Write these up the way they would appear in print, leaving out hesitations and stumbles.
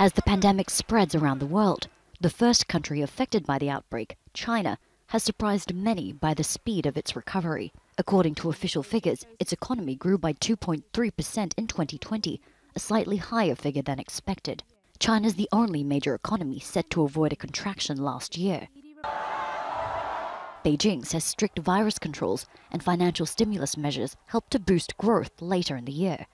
As the pandemic spreads around the world, the first country affected by the outbreak, China, has surprised many by the speed of its recovery. According to official figures, its economy grew by 2.3% in 2020, a slightly higher figure than expected. China's the only major economy set to avoid a contraction last year. Beijing says strict virus controls and financial stimulus measures helped to boost growth later in the year.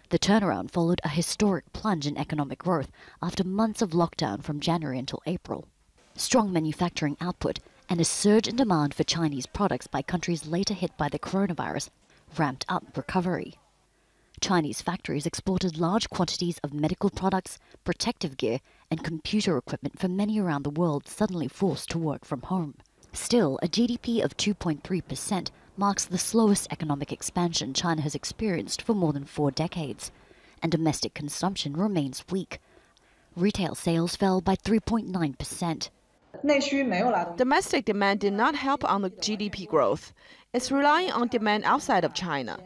The turnaround followed a historic plunge in economic growth after months of lockdown from January until April. Strong manufacturing output and a surge in demand for Chinese products by countries later hit by the coronavirus ramped up recovery. Chinese factories exported large quantities of medical products, protective gear, and computer equipment for many around the world suddenly forced to work from home. Still, a GDP of 2.3% marks the slowest economic expansion China has experienced for more than 4 decades, and domestic consumption remains weak. Retail sales fell by 3.9%. Domestic demand did not help on the GDP growth. It's relying on demand outside of China.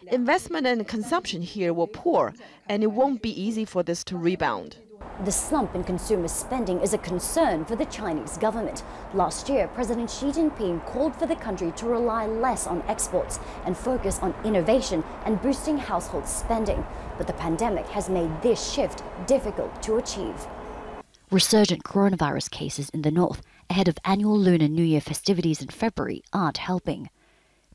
Investment and consumption here were poor, and it won't be easy for this to rebound. The slump in consumer spending is a concern for the Chinese government. Last year, President Xi Jinping called for the country to rely less on exports and focus on innovation and boosting household spending. But the pandemic has made this shift difficult to achieve. Resurgent coronavirus cases in the north ahead of annual Lunar New Year festivities in February aren't helping.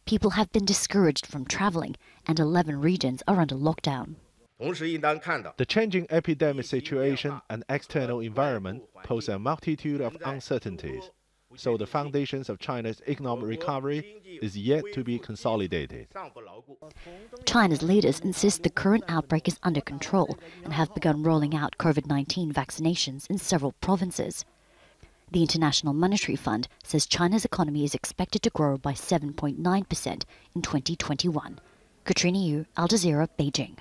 People have been discouraged from traveling, and 11 regions are under lockdown. The changing epidemic situation and external environment pose a multitude of uncertainties, so the foundations of China's economic recovery is yet to be consolidated. China's leaders insist the current outbreak is under control and have begun rolling out COVID-19 vaccinations in several provinces. The International Monetary Fund says China's economy is expected to grow by 7.9% in 2021. Katrina, Al Jazeera, Beijing.